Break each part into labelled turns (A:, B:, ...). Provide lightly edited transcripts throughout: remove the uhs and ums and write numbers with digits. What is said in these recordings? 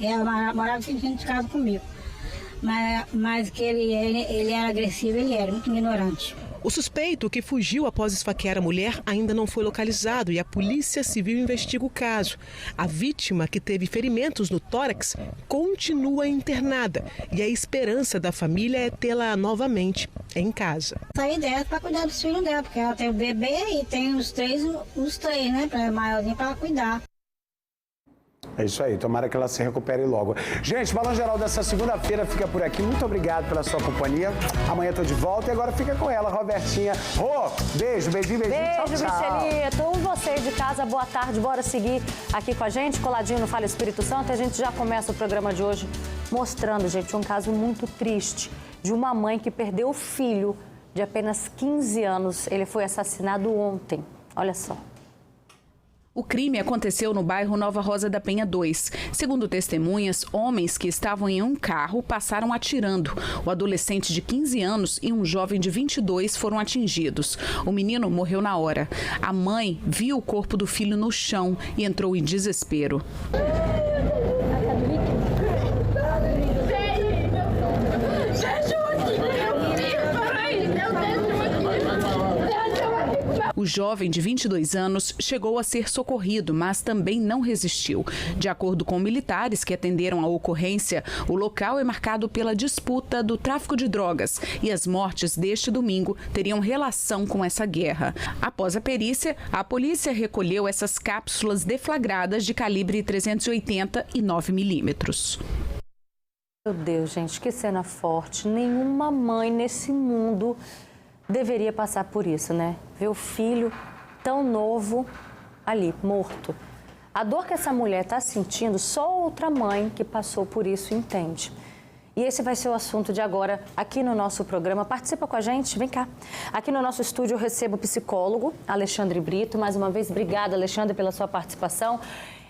A: E ela morava de casa comigo. Mas que ele era agressivo, ele era muito ignorante.
B: O suspeito, que fugiu após esfaquear a mulher, ainda não foi localizado e a Polícia Civil investiga o caso. A vítima, que teve ferimentos no tórax, continua internada e a esperança da família é tê-la novamente em casa.
A: Saí dela para cuidar dos filhos dela, porque ela tem o bebê e tem os três, né, para maiorzinho para ela cuidar.
C: É isso aí, tomara que ela se recupere logo. Gente, o Balanço Geral dessa segunda-feira fica por aqui. Muito obrigado pela sua companhia. Amanhã tô de volta e agora fica com ela, Robertinha. Rô, beijo, beijinho, tchau, tchau.
D: Michelito. Você de casa, boa tarde. Bora seguir aqui com a gente, coladinho no Fala Espírito Santo. A gente já começa o programa de hoje mostrando, gente, um caso muito triste de uma mãe que perdeu o filho de apenas 15 anos. Ele foi assassinado ontem. Olha só.
E: O crime aconteceu no bairro Nova Rosa da Penha 2. Segundo testemunhas, homens que estavam em um carro passaram atirando. O adolescente de 15 anos e um jovem de 22 foram atingidos. O menino morreu na hora. A mãe viu o corpo do filho no chão e entrou em desespero. O jovem de 22 anos chegou a ser socorrido, mas também não resistiu. De acordo com militares que atenderam a ocorrência, o local é marcado pela disputa do tráfico de drogas e as mortes deste domingo teriam relação com essa guerra. Após a perícia, a polícia recolheu essas cápsulas deflagradas de calibre 380 e 9 milímetros.
D: Meu Deus, gente, que cena forte. Nenhuma mãe nesse mundo deveria passar por isso, né? Ver o filho tão novo ali, morto. A dor que essa mulher está sentindo, só outra mãe que passou por isso entende. E esse vai ser o assunto de agora aqui no nosso programa. Participa com a gente, vem cá. Aqui no nosso estúdio eu recebo o psicólogo Alexandre Brito. Mais uma vez, obrigada, Alexandre, pela sua participação.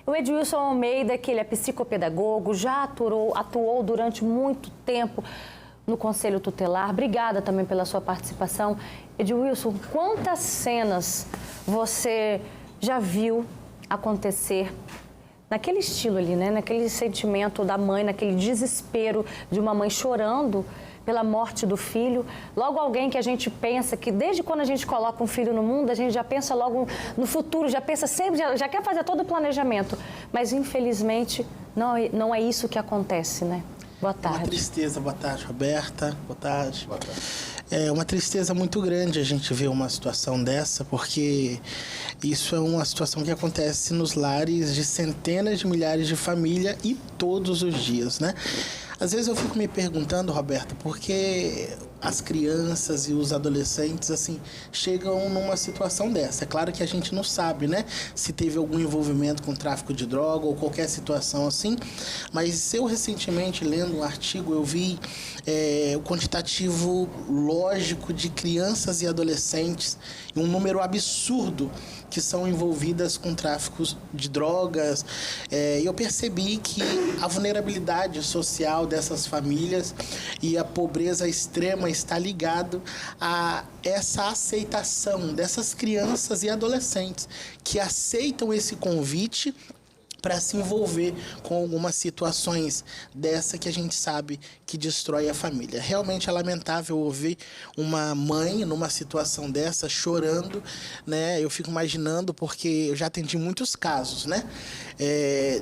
D: O Edwilson Almeida, que ele é psicopedagogo, já atuou durante muito tempo no Conselho Tutelar. Obrigada também pela sua participação. Edwilson, quantas cenas você já viu acontecer naquele estilo ali, né? Naquele sentimento da mãe, naquele desespero de uma mãe chorando pela morte do filho. Logo alguém que a gente pensa que desde quando a gente coloca um filho no mundo, a gente já pensa logo no futuro, já pensa sempre, já quer fazer todo o planejamento. Mas infelizmente não é isso que acontece, né? Boa tarde.
F: Uma tristeza, boa tarde, Roberta. Boa tarde. Boa tarde. É uma tristeza muito grande a gente ver uma situação dessa, porque isso é uma situação que acontece nos lares de centenas de milhares de famílias e todos os dias, né? Às vezes eu fico me perguntando, Roberta, por que as crianças e os adolescentes, assim, chegam numa situação dessa. É claro que a gente não sabe, né, se teve algum envolvimento com tráfico de droga ou qualquer situação assim, mas eu recentemente, lendo um artigo, eu vi o quantitativo lógico de crianças e adolescentes, um número absurdo que são envolvidas com tráfico de drogas. E eu percebi que a vulnerabilidade social dessas famílias e a pobreza extrema está ligado a essa aceitação dessas crianças e adolescentes que aceitam esse convite para se envolver com algumas situações dessa que a gente sabe que destrói a família. Realmente é lamentável ouvir uma mãe numa situação dessa chorando, né? Eu fico imaginando, porque eu já atendi muitos casos, né?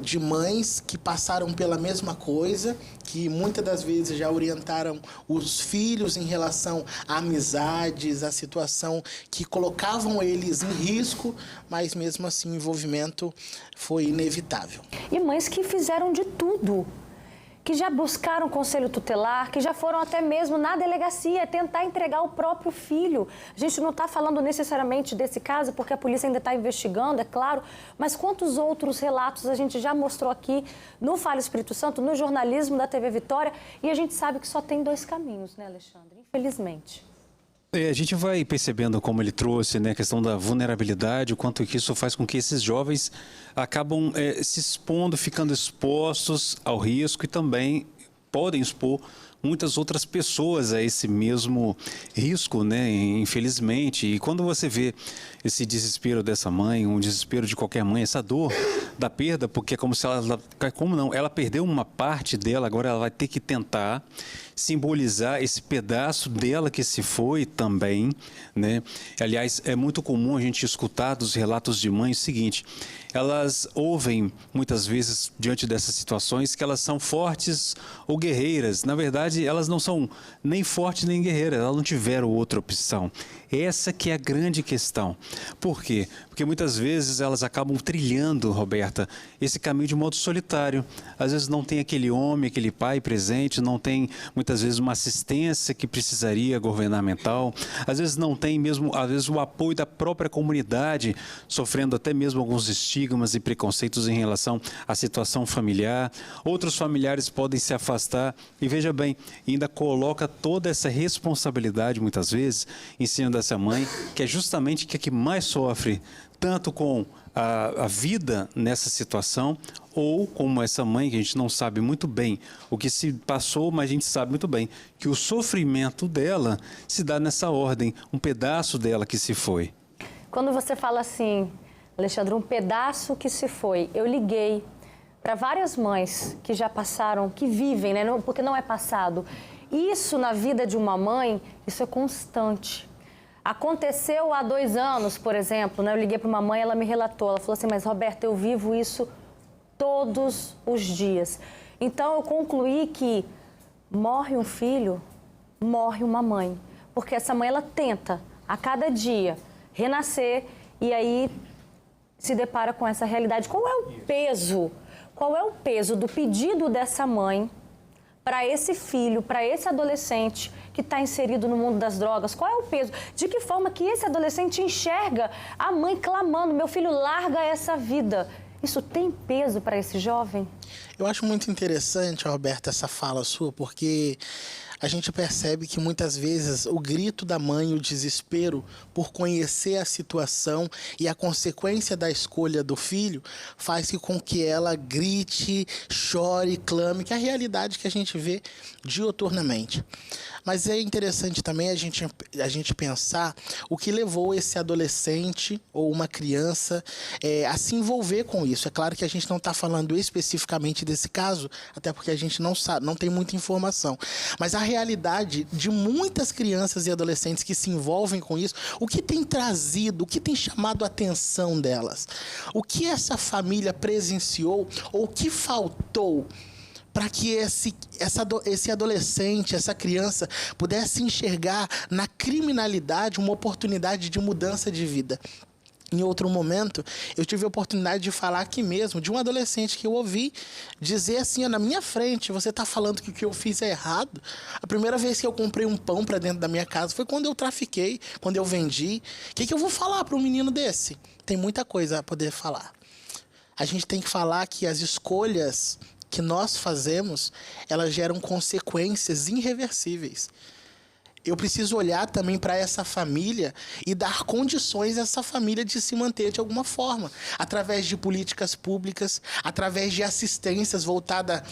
F: De mães que passaram pela mesma coisa, que muitas das vezes já orientaram os filhos em relação a amizades, a situação que colocavam eles em risco, mas mesmo assim o envolvimento foi inevitável.
D: E mães que fizeram de tudo, que já buscaram conselho tutelar, que já foram até mesmo na delegacia tentar entregar o próprio filho. A gente não está falando necessariamente desse caso, porque a polícia ainda está investigando, é claro, mas quantos outros relatos a gente já mostrou aqui no Fala Espírito Santo, no jornalismo da TV Vitória, e a gente sabe que só tem dois caminhos, né, Alexandre? Infelizmente.
G: A gente vai percebendo, como ele trouxe, né, a questão da vulnerabilidade, o quanto que isso faz com que esses jovens acabam se expondo, ficando expostos ao risco e também podem expor muitas outras pessoas a esse mesmo risco, né? Infelizmente. E quando você vê esse desespero dessa mãe, um desespero de qualquer mãe, essa dor da perda, porque é como se ela perdeu uma parte dela, agora ela vai ter que tentar simbolizar esse pedaço dela que se foi também, né? Aliás, é muito comum a gente escutar dos relatos de mães o seguinte: elas ouvem muitas vezes diante dessas situações que elas são fortes ou guerreiras. Na verdade, elas não são nem fortes nem guerreiras, elas não tiveram outra opção. Essa que é a grande questão. Por quê? Porque muitas vezes elas acabam trilhando, Roberta, esse caminho de modo solitário. Às vezes não tem aquele homem, aquele pai presente, não tem muitas vezes uma assistência que precisaria governamental, às vezes não tem mesmo, às vezes o apoio da própria comunidade, sofrendo até mesmo alguns estigmas e preconceitos em relação à situação familiar. Outros familiares podem se afastar e, veja bem, ainda coloca toda essa responsabilidade muitas vezes em cima dessa mãe, que é justamente que mais sofre, tanto com a vida nessa situação, ou como essa mãe, que a gente não sabe muito bem o que se passou, mas a gente sabe muito bem que o sofrimento dela se dá nessa ordem, um pedaço dela que se foi.
D: Quando você fala assim, Alexandre, um pedaço que se foi, eu liguei para várias mães que já passaram, que vivem, né? Porque não é passado. Isso na vida de uma mãe, isso é constante. Aconteceu há 2 anos, por exemplo, né? Eu liguei para uma mãe, ela me relatou, ela falou assim, mas Roberta, eu vivo isso todos os dias. Então eu concluí que morre um filho, morre uma mãe. Porque essa mãe, ela tenta a cada dia renascer e aí se depara com essa realidade. Qual é o peso? Qual é o peso do pedido dessa mãe para esse filho, para esse adolescente que está inserido no mundo das drogas? Qual é o peso? De que forma que esse adolescente enxerga a mãe clamando, meu filho, larga essa vida? Isso tem peso para esse jovem?
F: Eu acho muito interessante, Roberta, essa fala sua, porque a gente percebe que muitas vezes o grito da mãe, o desespero por conhecer a situação e a consequência da escolha do filho faz com que ela grite, chore, clame, que é a realidade que a gente vê diuturnamente. Mas é interessante também a gente pensar o que levou esse adolescente ou uma criança a se envolver com isso. É claro que a gente não está falando especificamente desse caso, até porque a gente não sabe, não tem muita informação. Mas a realidade de muitas crianças e adolescentes que se envolvem com isso, o que tem trazido, o que tem chamado a atenção delas, o que essa família presenciou ou o que faltou para que esse adolescente, essa criança, pudesse enxergar na criminalidade uma oportunidade de mudança de vida. Em outro momento, eu tive a oportunidade de falar aqui mesmo, de um adolescente que eu ouvi dizer assim, ó, na minha frente, você está falando que o que eu fiz é errado? A primeira vez que eu comprei um pão para dentro da minha casa foi quando eu trafiquei, quando eu vendi. O que eu vou falar para um menino desse? Tem muita coisa a poder falar. A gente tem que falar que as escolhas que nós fazemos, elas geram consequências irreversíveis. Eu preciso olhar também para essa família e dar condições a essa família de se manter de alguma forma, através de políticas públicas, através de assistências voltada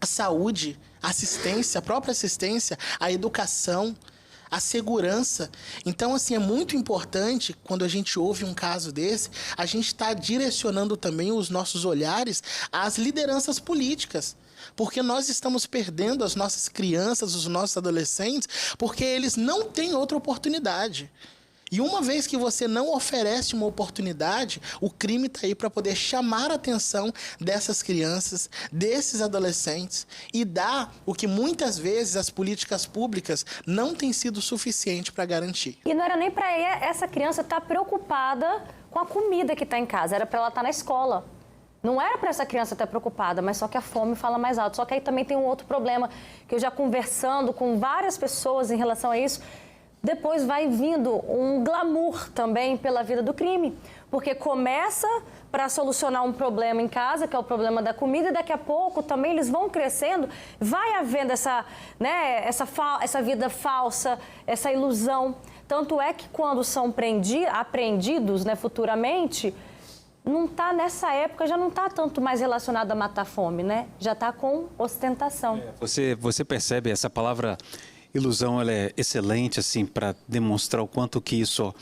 F: à saúde, assistência, a própria assistência, à educação, à segurança. Então, assim, é muito importante, quando a gente ouve um caso desse, a gente está direcionando também os nossos olhares às lideranças políticas. Porque nós estamos perdendo as nossas crianças, os nossos adolescentes, porque eles não têm outra oportunidade. E uma vez que você não oferece uma oportunidade, o crime está aí para poder chamar a atenção dessas crianças, desses adolescentes e dar o que muitas vezes as políticas públicas não têm sido suficiente para garantir.
D: E não era nem para essa criança estar preocupada com a comida que está em casa, era para ela estar na escola. Não era para essa criança estar preocupada, mas só que a fome fala mais alto. Só que aí também tem um outro problema, que eu já conversando com várias pessoas em relação a isso, depois vai vindo um glamour também pela vida do crime. Porque começa para solucionar um problema em casa, que é o problema da comida, e daqui a pouco também eles vão crescendo, vai havendo essa vida falsa, essa ilusão. Tanto é que quando são apreendidos, né, futuramente, não está nessa época, já não está tanto mais relacionado a matar fome, né? Já está com ostentação.
G: Você percebe, essa palavra ilusão, ela é excelente assim para demonstrar o quanto que isso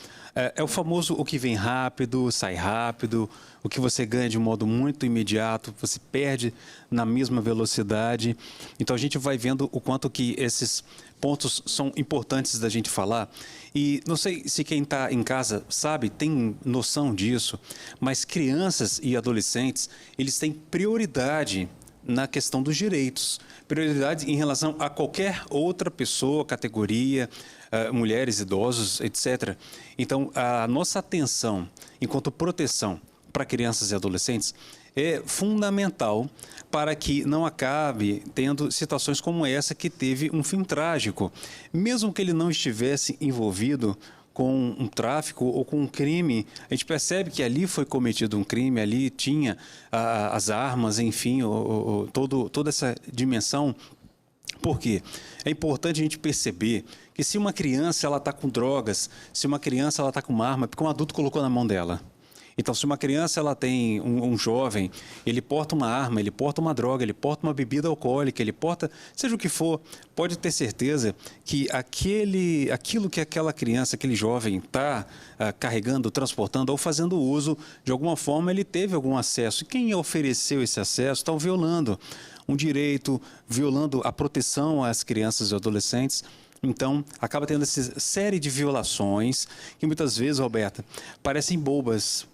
G: é o famoso o que vem rápido, sai rápido, o que você ganha de um modo muito imediato, você perde na mesma velocidade. Então a gente vai vendo o quanto que esses pontos são importantes da gente falar. E não sei se quem está em casa sabe, tem noção disso, mas crianças e adolescentes, eles têm prioridade na questão dos direitos, prioridade em relação a qualquer outra pessoa, categoria, mulheres, idosos, etc. Então, a nossa atenção enquanto proteção para crianças e adolescentes é fundamental para que não acabe tendo situações como essa que teve um fim trágico. Mesmo que ele não estivesse envolvido com um tráfico ou com um crime, a gente percebe que ali foi cometido um crime, ali tinha as armas, enfim, toda essa dimensão. Por quê? É importante a gente perceber que se uma criança está com drogas, se uma criança está com uma arma, porque um adulto colocou na mão dela. Então, se uma criança ela tem um jovem, ele porta uma arma, ele porta uma droga, ele porta uma bebida alcoólica, ele porta, seja o que for, pode ter certeza que aquilo que aquela criança, aquele jovem está carregando, transportando ou fazendo uso, de alguma forma ele teve algum acesso. E quem ofereceu esse acesso está violando um direito, violando a proteção às crianças e adolescentes. Então, acaba tendo essa série de violações que muitas vezes, Roberta, parecem bobas,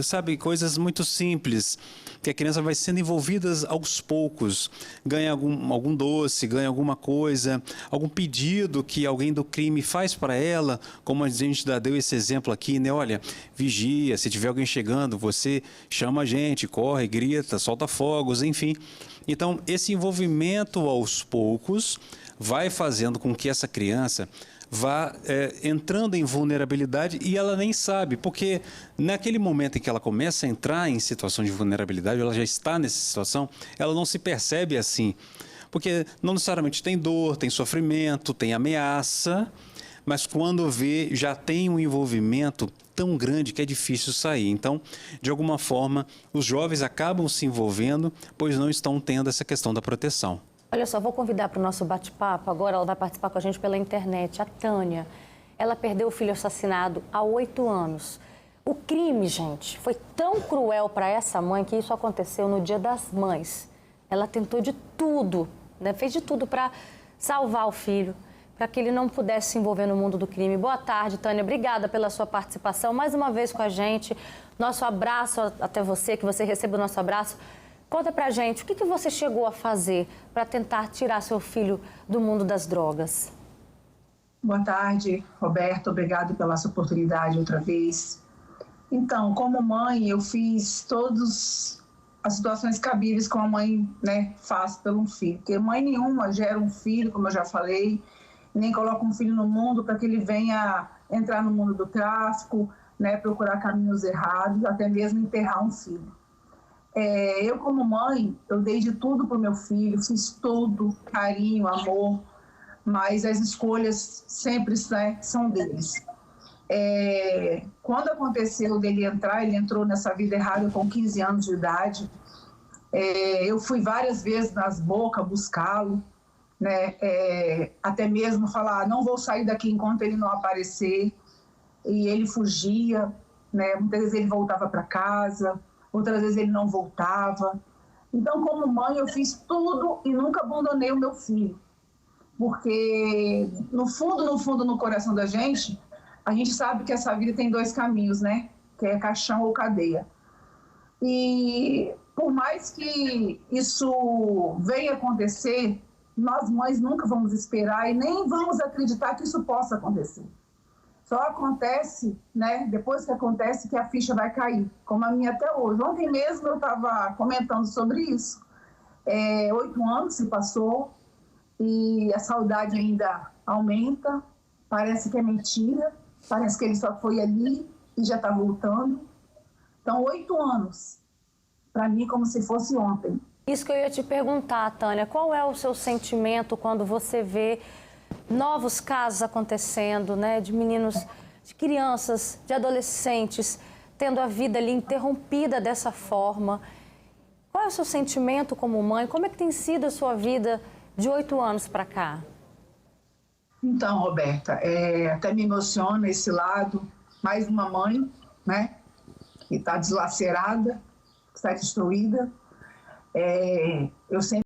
G: sabe, coisas muito simples, que a criança vai sendo envolvida aos poucos, ganha algum doce, ganha alguma coisa, algum pedido que alguém do crime faz para ela, como a gente deu esse exemplo aqui, né? Olha, vigia, se tiver alguém chegando, você chama a gente, corre, grita, solta fogos, enfim. Então, esse envolvimento aos poucos vai fazendo com que essa criança vá entrando em vulnerabilidade e ela nem sabe, porque naquele momento em que ela começa a entrar em situação de vulnerabilidade, ela já está nessa situação, ela não se percebe assim, porque não necessariamente tem dor, tem sofrimento, tem ameaça, mas quando vê, já tem um envolvimento tão grande que é difícil sair. Então, de alguma forma, os jovens acabam se envolvendo, pois não estão tendo essa questão da proteção.
D: Olha só, vou convidar para o nosso bate-papo, agora ela vai participar com a gente pela internet, a Tânia. Ela perdeu o filho assassinado há 8 anos. O crime, gente, foi tão cruel para essa mãe que isso aconteceu no Dia das Mães. Ela tentou de tudo, né? Fez de tudo para salvar o filho, para que ele não pudesse se envolver no mundo do crime. Boa tarde, Tânia. Obrigada pela sua participação mais uma vez com a gente. Nosso abraço até você, que você receba o nosso abraço. Conta pra gente, o que você chegou a fazer para tentar tirar seu filho do mundo das drogas?
H: Boa tarde, Roberto. Obrigado pela sua oportunidade outra vez. Então, como mãe, eu fiz todas as situações cabíveis que uma mãe, né, faz pelo filho. Porque mãe nenhuma gera um filho, como eu já falei, nem coloca um filho no mundo para que ele venha entrar no mundo do tráfico, né, procurar caminhos errados, até mesmo enterrar um filho. Eu, como mãe, eu dei de tudo para o meu filho, fiz tudo, carinho, amor, mas as escolhas sempre, né, são deles. Quando aconteceu dele entrar, ele entrou nessa vida errada com 15 anos de idade. Eu fui várias vezes nas bocas buscá-lo, né, até mesmo falar, não vou sair daqui enquanto ele não aparecer. E ele fugia, né, muitas vezes ele voltava para casa, outras vezes ele não voltava. Então, como mãe, eu fiz tudo e nunca abandonei o meu filho. Porque, no fundo, no coração da gente, a gente sabe que essa vida tem 2 caminhos, né? Que é caixão ou cadeia. E, por mais que isso venha acontecer, nós mães nunca vamos esperar e nem vamos acreditar que isso possa acontecer. Só acontece, né, depois que acontece, que a ficha vai cair, como a minha até hoje. Ontem mesmo eu estava comentando sobre isso. 8 anos se passou e a saudade ainda aumenta. Parece que é mentira, parece que ele só foi ali e já está voltando. Então, 8 anos, para mim, como se fosse ontem.
D: Isso que eu ia te perguntar, Tânia, qual é o seu sentimento quando você vê novos casos acontecendo, né, de meninos, de crianças, de adolescentes tendo a vida ali interrompida dessa forma. Qual é o seu sentimento como mãe? Como é que tem sido a sua vida de 8 anos para cá?
H: Então, Roberta, até me emociona esse lado. Mais uma mãe, né? Que está deslacerada, que está destruída. Eu sempre